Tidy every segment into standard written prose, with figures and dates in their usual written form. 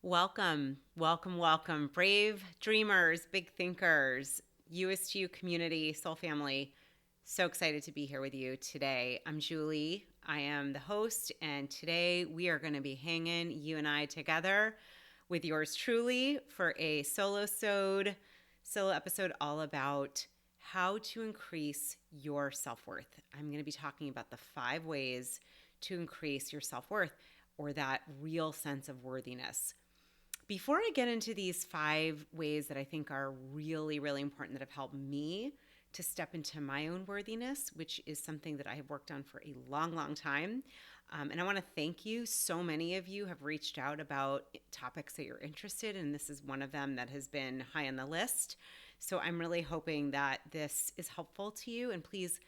Welcome, welcome, welcome. Brave dreamers, big thinkers, You-est You community, soul family. So excited to be here with you today. I'm Julie. I am the host, and today we are going to be hanging, you and I, together with yours truly for a solo episode all about how to increase your self-worth. I'm going to be talking about the 5 ways to increase your self-worth or that real sense of worthiness. Before I get into these 5 ways that I think are really, really important that have helped me to step into my own worthiness, which is something that I have worked on for a long, long time. And I want to thank you. So many of you have reached out about topics that you're interested in. This is one of them that has been high on the list. So I'm really hoping that this is helpful to you. And please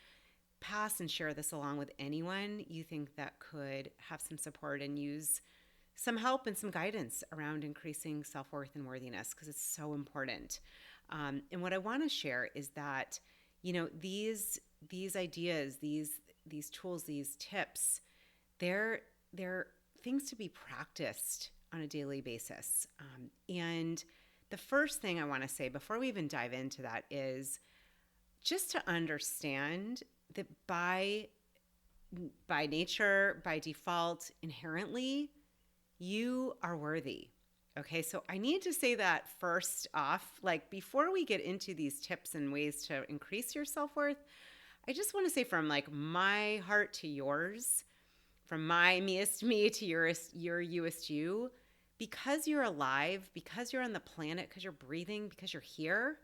pass and share this along with anyone you think that could have some support and use some help and some guidance around increasing self-worth and worthiness, because it's so important. And what I want to share is that, these ideas, these tools, these tips, they're things to be practiced on a daily basis. And the first thing I want to say before we even dive into that is just to understand that by nature, by default, inherently, you are worthy. Okay, so I need to say that first off, before we get into these tips and ways to increase your self-worth, I just want to say from my heart to yours, from my meest me to your youest you, because you're alive, because you're on the planet, because you're breathing, because you're here,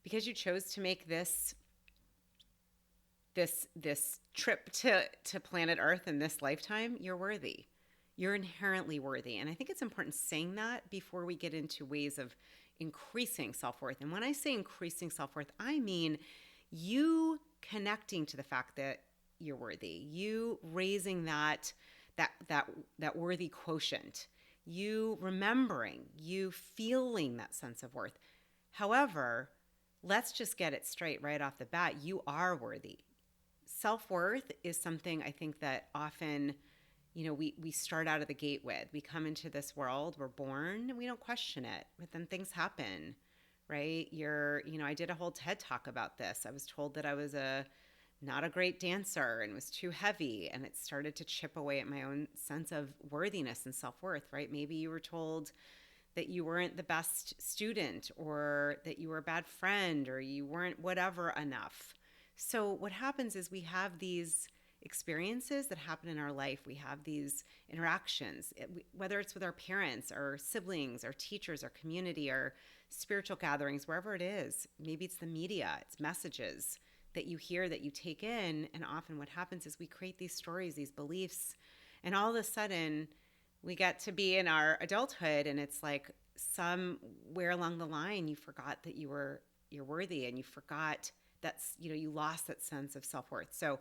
because you chose to make this trip to planet Earth in this lifetime, you're worthy. You're inherently worthy. And I think it's important saying that before we get into ways of increasing self-worth. And when I say increasing self-worth, I mean you connecting to the fact that you're worthy, you raising that worthy quotient, you remembering, you feeling that sense of worth. However, let's just get it straight right off the bat. You are worthy. Self-worth is something I think that often we start out of the gate with. We come into this world, we're born, and we don't question it, but then things happen, right? I did a whole TED talk about this. I was told that I was not a great dancer and was too heavy, and it started to chip away at my own sense of worthiness and self-worth, right? Maybe you were told that you weren't the best student, or that you were a bad friend, or you weren't whatever enough. So what happens is we have these experiences that happen in our life. We have these interactions, whether it's with our parents, our siblings, our teachers, our community, our spiritual gatherings, wherever it is. Maybe it's the media, it's messages that you hear, that you take in. And often what happens is we create these stories, these beliefs, and all of a sudden we get to be in our adulthood, and it's like somewhere along the line you forgot that you're worthy, and you forgot you lost that sense of self-worth. So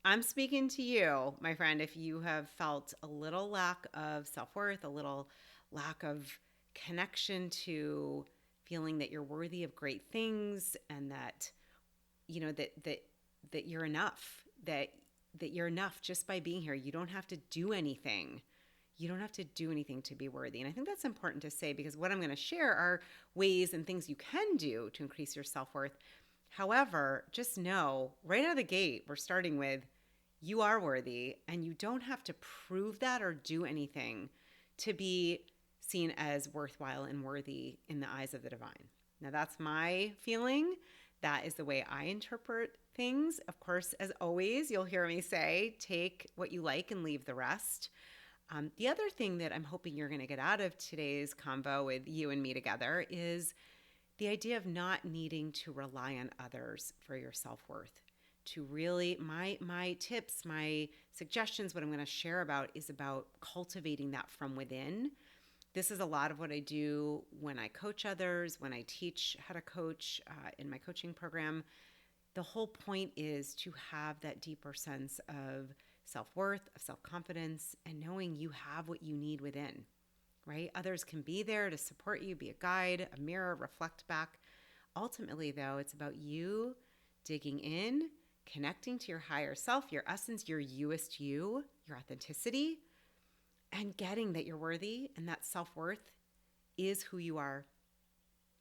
I'm speaking to you, my friend, if you have felt a little lack of self-worth, a little lack of connection to feeling that you're worthy of great things, and that that you're enough, that you're enough just by being here. You don't have to do anything. You don't have to do anything to be worthy. And I think that's important to say, because what I'm going to share are ways and things you can do to increase your self-worth. However, just know right out of the gate, we're starting with you are worthy, and you don't have to prove that or do anything to be seen as worthwhile and worthy in the eyes of the divine. Now, that's my feeling. That is the way I interpret things. Of course, as always, you'll hear me say, take what you like and leave the rest. The other thing that I'm hoping you're going to get out of today's convo with you and me together is the idea of not needing to rely on others for your self-worth. To really, my tips, my suggestions, what I'm going to share about is about cultivating that from within. This is a lot of what I do when I coach others, when I teach how to coach in my coaching program. The whole point is to have that deeper sense of self-worth, of self-confidence, and knowing you have what you need within. Right? Others can be there to support you, be a guide, a mirror, reflect back. Ultimately, though, it's about you digging in, connecting to your higher self, your essence, your youest you, your authenticity, and getting that you're worthy and that self-worth is who you are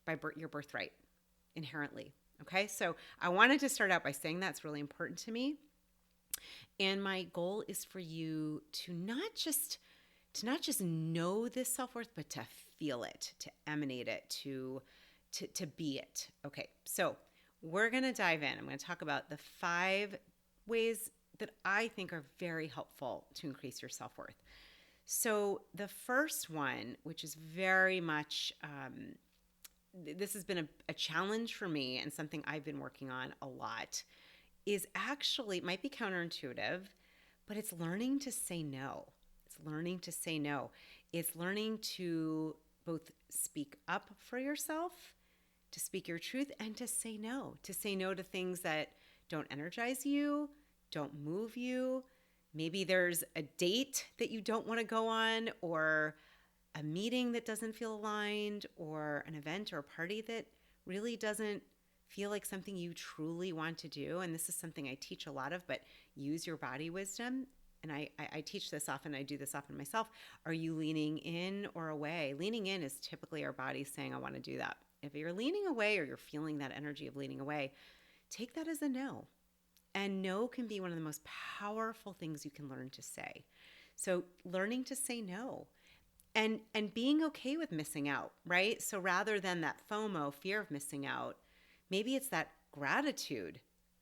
by your birthright inherently. Okay, so I wanted to start out by saying that's really important to me. And my goal is for you to not just know this self-worth, but to feel it, to emanate it, to be it. Okay, so we're going to dive in. I'm going to talk about the 5 ways that I think are very helpful to increase your self-worth. So the first one, which is very much, this has been a challenge for me and something I've been working on a lot, is actually, it might be counterintuitive, but it's learning to say no. It's learning to say no. It's learning to both speak up for yourself, to speak your truth, and to say no to things that don't energize you, don't move you. Maybe there's a date that you don't want to go on, or a meeting that doesn't feel aligned, or an event or a party that really doesn't feel like something you truly want to do. And this is something I teach a lot of, but use your body wisdom. And I teach this often. I do this often myself. Are you leaning in or away? Leaning in is typically our body saying, I want to do that. If you're leaning away or you're feeling that energy of leaning away, take that as a no. And no can be one of the most powerful things you can learn to say. So learning to say no and being okay with missing out, right? So rather than that FOMO, fear of missing out, maybe it's that gratitude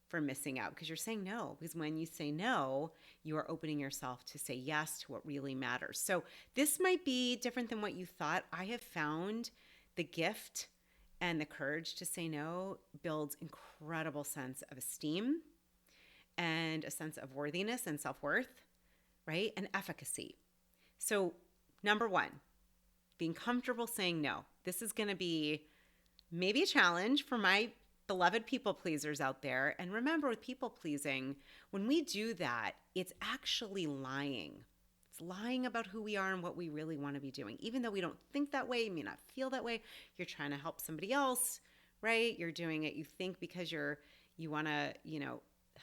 for missing out because you're saying no. Because when you say no, you are opening yourself to say yes to what really matters. So this might be different than what you thought. I have found the gift and the courage to say no builds incredible sense of esteem and a sense of worthiness and self-worth, right? And efficacy. So number 1, being comfortable saying no. This is going to be maybe a challenge for my beloved people pleasers out there. And remember, with people pleasing, when we do that, it's actually lying. It's lying about who we are and what we really want to be doing. Even though we don't think that way, you may not feel that way, you're trying to help somebody else, right? You're doing it, you think, because you want to,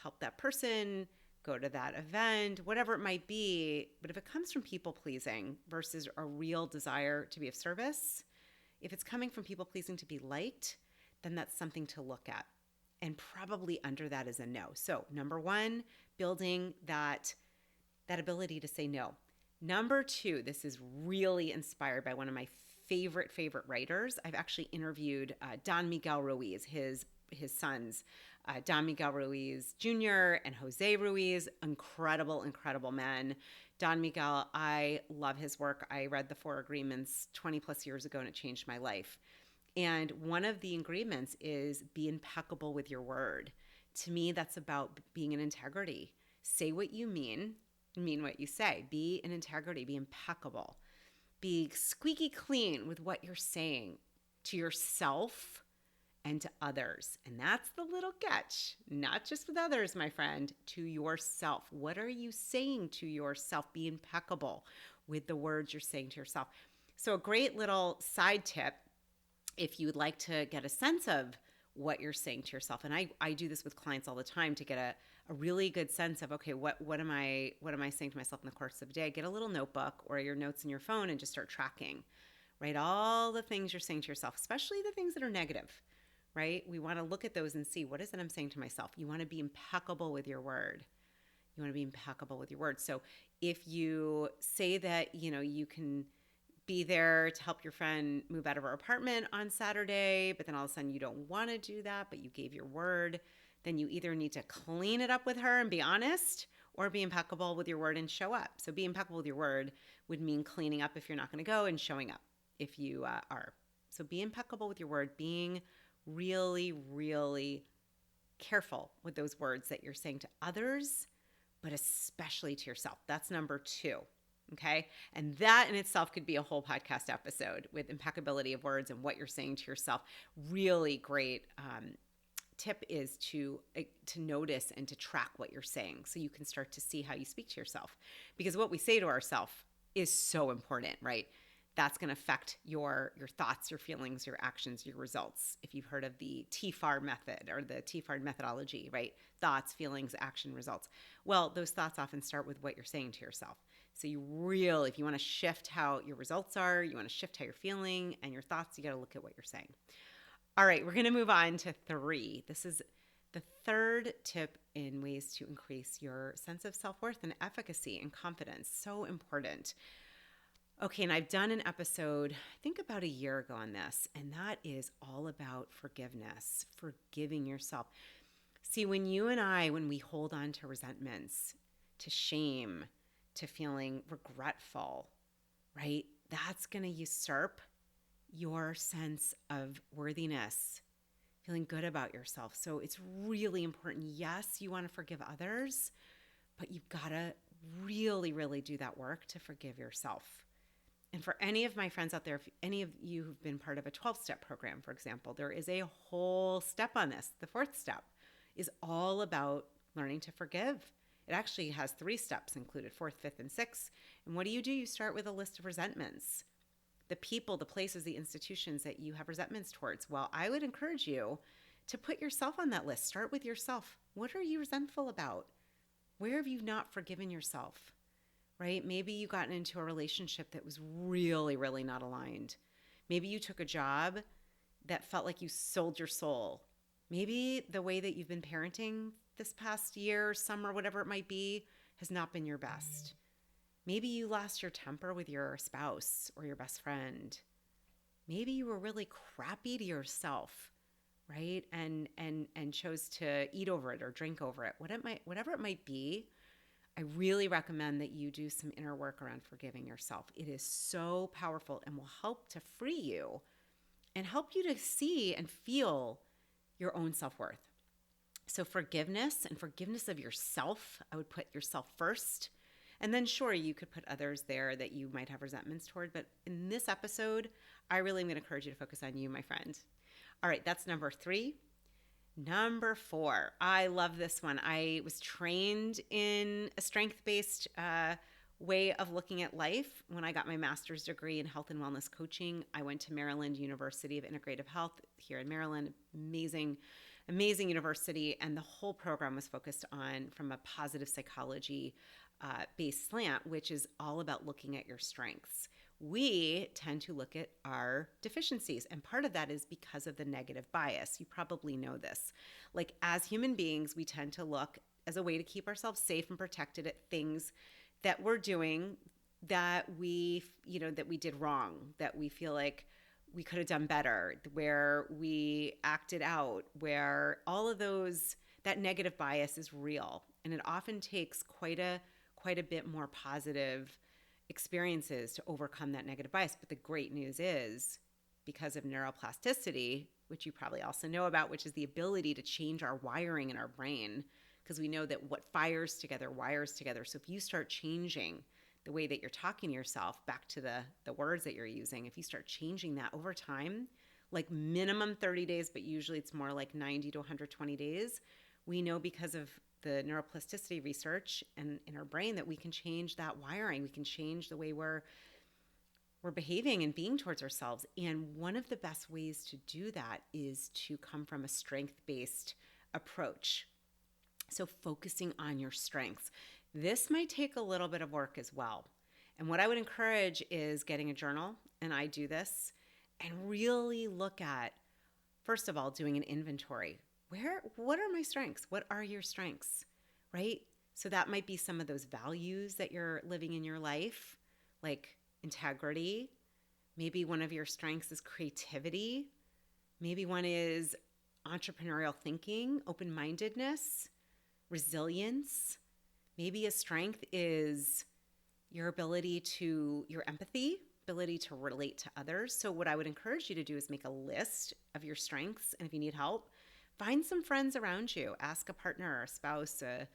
help that person, go to that event, whatever it might be. But if it comes from people pleasing versus a real desire to be of service, if it's coming from people pleasing to be liked, then that's something to look at. And probably under that is a no. So number 1, building that ability to say no. Number 2, this is really inspired by one of my favorite writers. I've actually interviewed Don Miguel Ruiz, his sons, Don Miguel Ruiz Jr. and Jose Ruiz, incredible men. Don Miguel, I love his work. I read the 4 Agreements 20 plus years ago and it changed my life. And one of the agreements is be impeccable with your word. To me, that's about being in integrity. Say what you mean what you say. Be in integrity, be impeccable. Be squeaky clean with what you're saying to yourself and to others. And that's the little catch, not just with others, my friend, to yourself. What are you saying to yourself? Be impeccable with the words you're saying to yourself. So a great little side tip, if you would like to get a sense of what you're saying to yourself, and I do this with clients all the time to get a really good sense of, okay, what am I saying to myself in the course of a day? Get a little notebook or your notes in your phone and just start tracking, right? All the things you're saying to yourself, especially the things that are negative, right? We want to look at those and see, what is it I'm saying to myself? You want to be impeccable with your word. You want to be impeccable with your word. So if you say that, you can be there to help your friend move out of her apartment on Saturday, but then all of a sudden you don't want to do that, but you gave your word, then you either need to clean it up with her and be honest, or be impeccable with your word and show up. So be impeccable with your word would mean cleaning up if you're not going to go and showing up if you are. So be impeccable with your word, being really, really careful with those words that you're saying to others, but especially to yourself. That's number 2. Okay. And that in itself could be a whole podcast episode with impeccability of words and what you're saying to yourself. Really great tip is to notice and to track what you're saying so you can start to see how you speak to yourself. Because what we say to ourselves is so important, right? That's going to affect your thoughts, your feelings, your actions, your results. If you've heard of the TFAR method or the TFAR methodology, right? Thoughts, feelings, action, results. Well, those thoughts often start with what you're saying to yourself. So if you want to shift how your results are, you want to shift how you're feeling and your thoughts, you got to look at what you're saying. All right, we're going to move on to 3. This is the third tip in ways to increase your sense of self-worth and efficacy and confidence. So important. Okay, and I've done an episode, I think about a year ago on this, and that is all about forgiveness, forgiving yourself. See, when we hold on to resentments, to shame, to feeling regretful, right? That's going to usurp your sense of worthiness, feeling good about yourself. So it's really important. Yes, you want to forgive others, but you've got to really, really do that work to forgive yourself. And for any of my friends out there, if any of you who've been part of a 12-step program, for example, there is a whole step on this. The 4th step is all about learning to forgive. It actually has 3 steps included, 4th, 5th, and 6th. And what do? You start with a list of resentments. The people, the places, the institutions that you have resentments towards. Well, I would encourage you to put yourself on that list. Start with yourself. What are you resentful about? Where have you not forgiven yourself? Right? Maybe you gotten into a relationship that was really, really not aligned. Maybe you took a job that felt like you sold your soul. Maybe the way that you've been parenting this past year, summer, whatever it might be, has not been your best. Maybe you lost your temper with your spouse or your best friend. Maybe you were really crappy to yourself, right? And chose to eat over it or drink over it. Whatever it might be, I really recommend that you do some inner work around forgiving yourself. It is so powerful and will help to free you and help you to see and feel your own self-worth. So forgiveness and forgiveness of yourself, I would put yourself first. And then sure, you could put others there that you might have resentments toward. But in this episode, I really am going to encourage you to focus on you, my friend. All right, that's number 3. Number 4, I love this one. I was trained in a strength-based way of looking at life. When I got my master's degree in health and wellness coaching, I went to Maryland University of Integrative Health here in Maryland. Amazing university. And the whole program was focused on from a positive psychology based slant, which is all about looking at your strengths. We tend to look at our deficiencies. And part of that is because of the negative bias. You probably know this. Like as human beings, we tend to look as a way to keep ourselves safe and protected at things that we're doing that we did wrong, that we feel like we could have done better, where we acted out, where all of that negative bias is real. And it often takes quite a bit more positive experiences to overcome that negative bias. But the great news is, because of neuroplasticity, which you probably also know about, which is the ability to change our wiring in our brain, because we know that what fires together wires together. So if you start changing the way that you're talking to yourself, back to the words that you're using, if you start changing that over time, like minimum 30 days, but usually it's more like 90 to 120 days, we know because of the neuroplasticity research and in our brain that we can change that wiring. We can change the way we're behaving and being towards ourselves. And one of the best ways to do that is to come from a strength-based approach. So focusing on your strengths. This might take a little bit of work as well. And what I would encourage is getting a journal, and I do this, and really look at, first of all, doing an inventory. What are my strengths? What are your strengths, right? So that might be some of those values that you're living in your life, like integrity. Maybe one of your strengths is creativity. Maybe one is entrepreneurial thinking, open-mindedness, resilience. Maybe a strength is your empathy, ability to relate to others. So what I would encourage you to do is make a list of your strengths. And if you need help, find some friends around you. Ask a partner, a spouse, a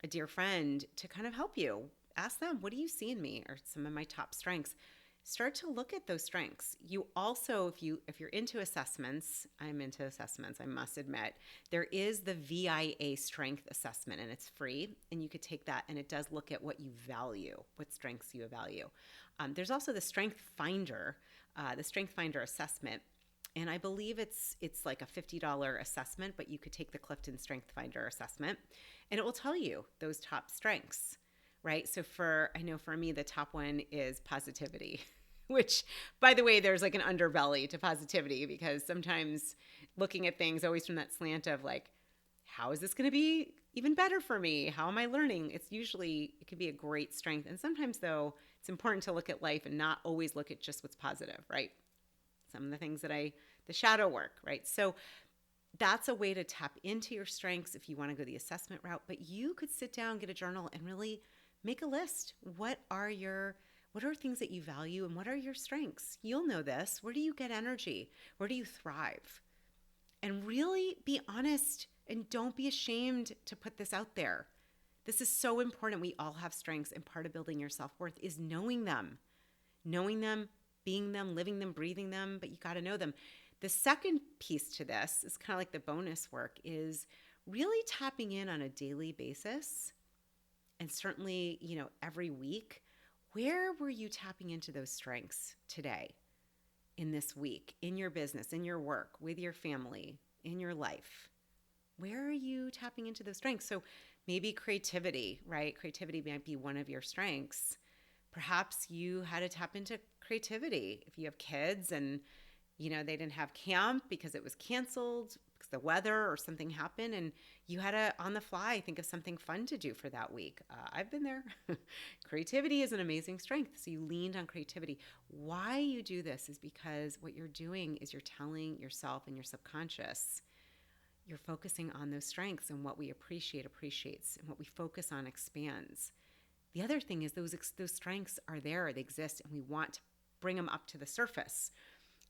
dear friend to kind of help you. Ask them, what do you see in me? Or some of my top strengths. Start to look at those strengths. You also, if you're into assessments, I'm into assessments, I must admit, there is the VIA strength assessment, and it's free, and you could take that, and it does look at what you value, what strengths you value. There's also the Strength Finder assessment, and I believe it's like a $50 assessment, but you could take the Clifton Strength Finder assessment, and it will tell you those top strengths. right? So I know for me, the top one is positivity, which, by the way, there's like an underbelly to positivity, because sometimes looking at things always from that slant of like, how is this going to be even better for me? How am I learning? It can be a great strength. And sometimes, though, it's important to look at life and not always look at just what's positive, right? Some of the things the shadow work, right? So that's a way to tap into your strengths if you want to go the assessment route. But you could sit down, get a journal, and really make a list. What are things that you value, and what are your strengths? You'll know this. Where do you get energy? Where do you thrive? And really be honest, and don't be ashamed to put this out there. This is so important. We all have strengths, and part of building your self-worth is knowing them, being them, living them, breathing them, but you got to know them. The second piece to this is kind of like the bonus work, is really tapping in on a daily basis, and certainly, every week. Where were you tapping into those strengths today, in this week, in your business, in your work, with your family, in your life? Where are you tapping into those strengths? So maybe creativity, right? Creativity might be one of your strengths. Perhaps you had to tap into creativity. If you have kids and, they didn't have camp because it was canceled because the weather or something happened, and you had to, on the fly, think of something fun to do for that week. I've been there. Creativity is an amazing strength. So you leaned on creativity. Why you do this is because what you're doing is you're telling yourself and your subconscious, you're focusing on those strengths, and what we appreciate appreciates, and what we focus on expands. The other thing is those strengths are there, they exist, and we want to bring them up to the surface.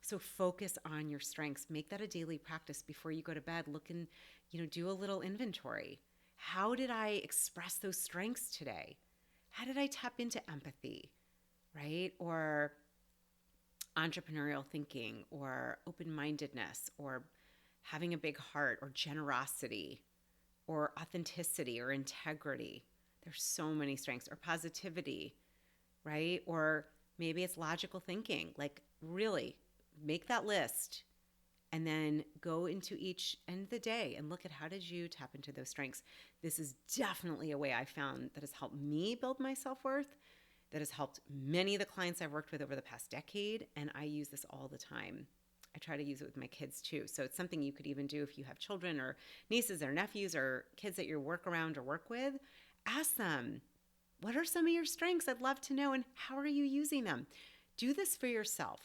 So focus on your strengths. Make that a daily practice before you go to bed. Look and, do a little inventory. How did I express those strengths today? How did I tap into empathy, right? Or entrepreneurial thinking, or open-mindedness, or having a big heart, or generosity, or authenticity, or integrity. There's so many strengths. Or positivity, right? Or maybe it's logical thinking. Like, really make that list, and then go into each end of the day and look at how did you tap into those strengths. This is definitely a way I found that has helped me build my self-worth, that has helped many of the clients I've worked with over the past decade, and I use this all the time. I try to use it with my kids too. So it's something you could even do if you have children or nieces or nephews or kids that you work around or work with. Ask them, what are some of your strengths? I'd love to know. And how are you using them? Do this for yourself.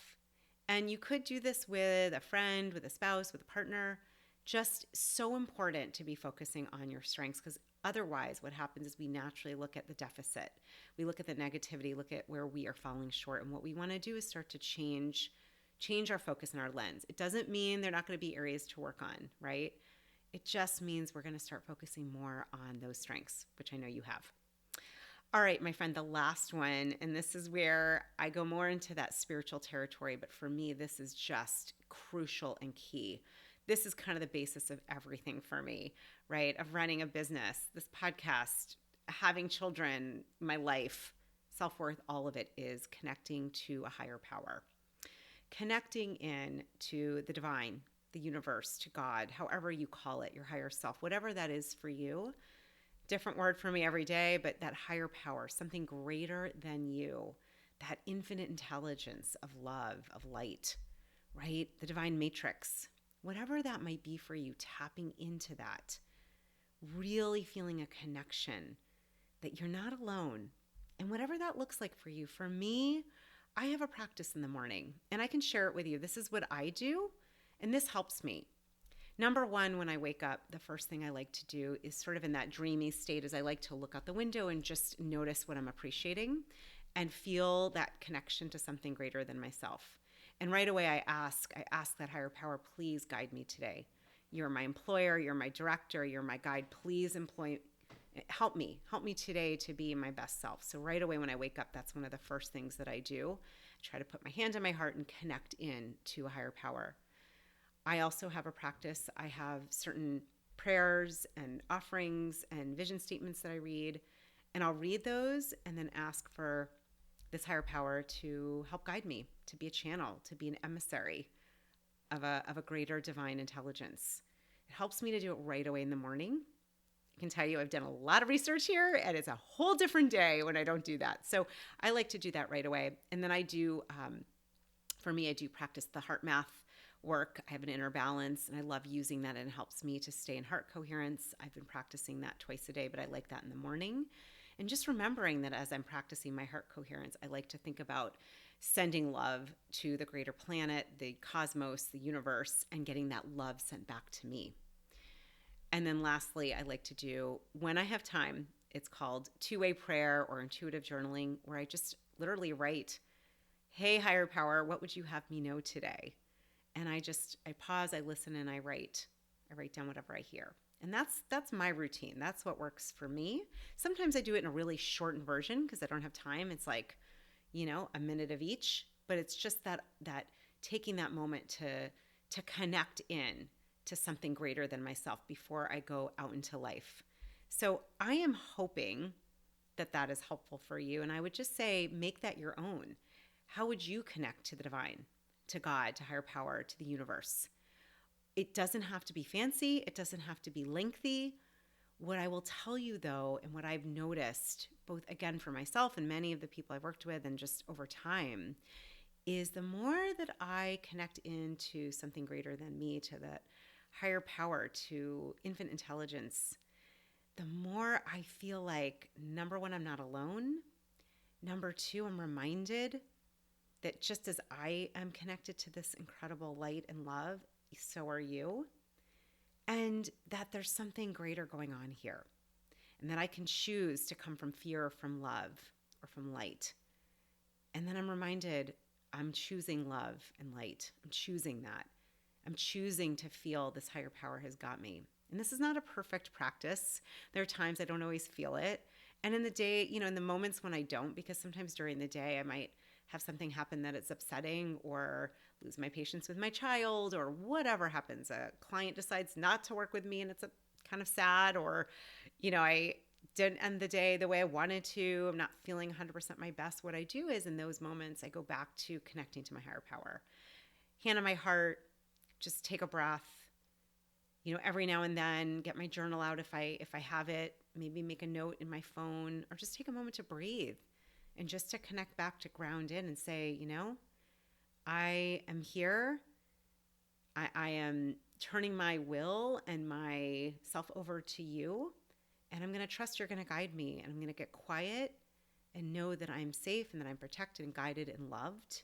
And you could do this with a friend, with a spouse, with a partner. Just so important to be focusing on your strengths, because otherwise what happens is we naturally look at the deficit. We look at the negativity, look at where we are falling short. And what we want to do is start to change our focus and our lens. It doesn't mean they're not going to be areas to work on, right? It just means we're going to start focusing more on those strengths, which I know you have. All right, my friend, the last one, and this is where I go more into that spiritual territory, but for me, this is just crucial and key. This is kind of the basis of everything for me, right? Of running a business, this podcast, having children, my life, self-worth, all of it is connecting to a higher power. Connecting in to the divine, the universe, to God, however you call it, your higher self, whatever that is for you. Different word for me every day, but that higher power, something greater than you, that infinite intelligence of love, of light, right? The divine matrix, whatever that might be for you, tapping into that, really feeling a connection that you're not alone. And whatever that looks like for you. For me, I have a practice in the morning, and I can share it with you. This is what I do, and this helps me. Number one, when I wake up, the first thing I like to do is sort of in that dreamy state, is I like to look out the window and just notice what I'm appreciating and feel that connection to something greater than myself. And right away I ask that higher power, please guide me today. You're my employer, you're my director, you're my guide. Please help me today to be my best self. So right away when I wake up, that's one of the first things that I do. I try to put my hand on my heart and connect in to a higher power. I also have a practice. I have certain prayers and offerings and vision statements that I read, and I'll read those and then ask for this higher power to help guide me, to be a channel, to be an emissary of a greater divine intelligence. It helps me to do it right away in the morning. I can tell you I've done a lot of research here, and it's a whole different day when I don't do that. So I like to do that right away. And then I do, for me, I do practice the heart math work. I have an inner balance, and I love using that, and it helps me to stay in heart coherence. I've been practicing that twice a day, but I like that in the morning. And just remembering that as I'm practicing my heart coherence, I like to think about sending love to the greater planet, the cosmos, the universe, and getting that love sent back to me. And then lastly, I like to do, when I have time, it's called two-way prayer or intuitive journaling, where I just literally write, hey, higher power, what would you have me know today? And I pause, I listen, and I write down whatever I hear. And that's my routine. That's what works for me. Sometimes I do it in a really shortened version because I don't have time. It's like, a minute of each, but it's just that taking that moment to connect in to something greater than myself before I go out into life. So I am hoping that is helpful for you. And I would just say, make that your own. How would you connect to the divine, to God, to higher power, to the universe? It doesn't have to be fancy. It doesn't have to be lengthy. What I will tell you, though, and what I've noticed, both again for myself and many of the people I've worked with and just over time, is the more that I connect into something greater than me, to that higher power, to infinite intelligence, the more I feel like, number one, I'm not alone. Number two, I'm reminded that just as I am connected to this incredible light and love, so are you. And that there's something greater going on here. And that I can choose to come from fear or from love or from light. And then I'm reminded I'm choosing love and light. I'm choosing that. I'm choosing to feel this higher power has got me. And this is not a perfect practice. There are times I don't always feel it. And in the day, in the moments when I don't, because sometimes during the day I might have something happen that it's upsetting, or lose my patience with my child, or whatever happens. A client decides not to work with me and it's kind of sad, or, I didn't end the day the way I wanted to. I'm not feeling 100% my best. What I do is in those moments, I go back to connecting to my higher power. Hand on my heart, just take a breath, every now and then get my journal out if I have it, maybe make a note in my phone, or just take a moment to breathe and just to connect back, to ground in and say, I am here. I am turning my will and my self over to you, and I'm going to trust you're going to guide me, and I'm going to get quiet and know that I'm safe and that I'm protected and guided and loved.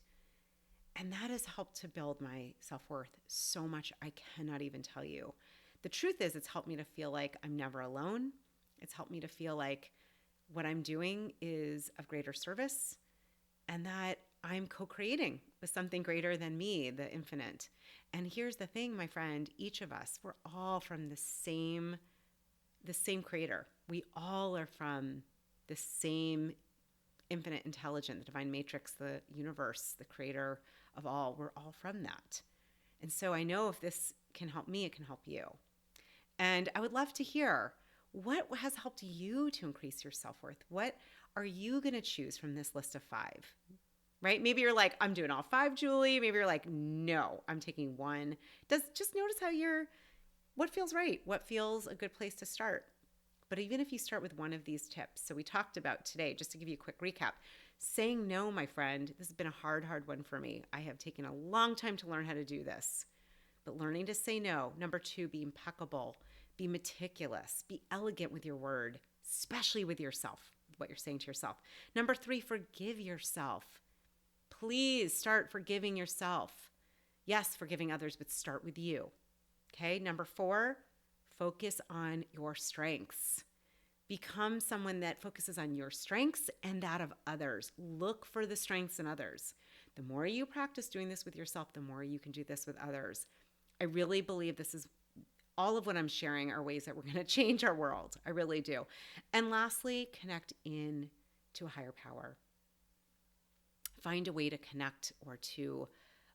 And that has helped to build my self-worth so much I cannot even tell you. The truth is, it's helped me to feel like I'm never alone. It's helped me to feel like what I'm doing is of greater service, and that I'm co-creating with something greater than me, the infinite. And here's the thing, my friend, each of us, we're all from the same creator. We all are from the same infinite intelligence, the divine matrix, the universe, the creator of all. We're all from that. And so I know if this can help me, it can help you. And I would love to hear, what has helped you to increase your self-worth? What are you going to choose from this list of 5? Right? Maybe you're like, I'm doing all 5, Julie. Maybe you're like, no, I'm taking 1. Just notice what feels right, what feels a good place to start. But even if you start with one of these tips, so we talked about today, just to give you a quick recap, saying no, my friend, this has been a hard one for me. I have taken a long time to learn how to do this. But learning to say no. Number 2, be impeccable, be meticulous, be elegant with your word, especially with yourself, what you're saying to yourself. Number 3, forgive yourself. Please start forgiving yourself. Yes, forgiving others, but start with you. Okay. Number 4, focus on your strengths. Become someone that focuses on your strengths and that of others. Look for the strengths in others. The more you practice doing this with yourself, the more you can do this with others. I really believe this is all of what I'm sharing are ways that we're going to change our world. I really do. And lastly, connect in to a higher power. Find a way to connect or to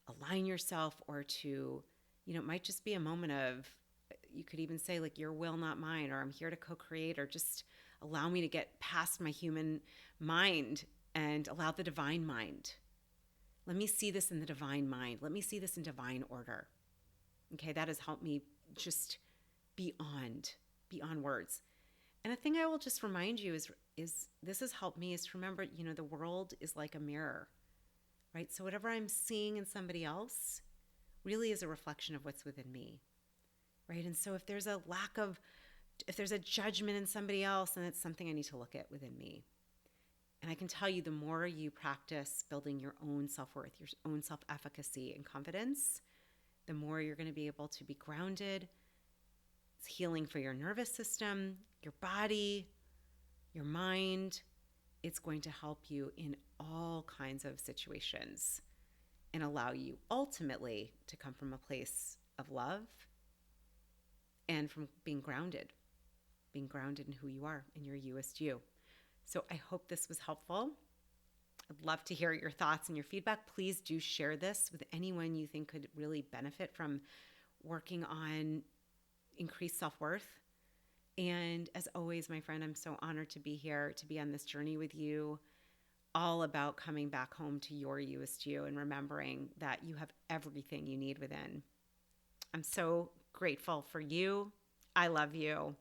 align yourself, or to, it might just be a moment of, you could even say like, your will, not mine, or I'm here to co-create, or just allow me to get past my human mind and allow the divine mind. Let me see this in the divine mind. Let me see this in divine order. Okay, that has helped me just beyond words. And a thing I will just remind you is this has helped me is to remember, the world is like a mirror, right? So whatever I'm seeing in somebody else really is a reflection of what's within me, right? And so if there's a judgment in somebody else, then it's something I need to look at within me. And I can tell you, the more you practice building your own self-worth, your own self-efficacy and confidence, the more you're going to be able to be grounded. It's healing for your nervous system, your body, your mind. It's going to help you in all kinds of situations and allow you ultimately to come from a place of love and from being grounded in who you are, in your Youest You. So I hope this was helpful. I'd love to hear your thoughts and your feedback. Please do share this with anyone you think could really benefit from working on increased self-worth. And as always, my friend, I'm so honored to be here, to be on this journey with you, all about coming back home to your Youest You and remembering that you have everything you need within. I'm so grateful for you. I love you.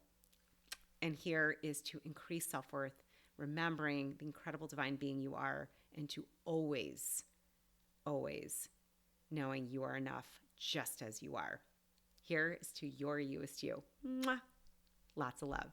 And here is to increase self-worth, remembering the incredible divine being you are, and to always, always knowing you are enough just as you are. Here is to your Youest You. Mwah. Lots of love.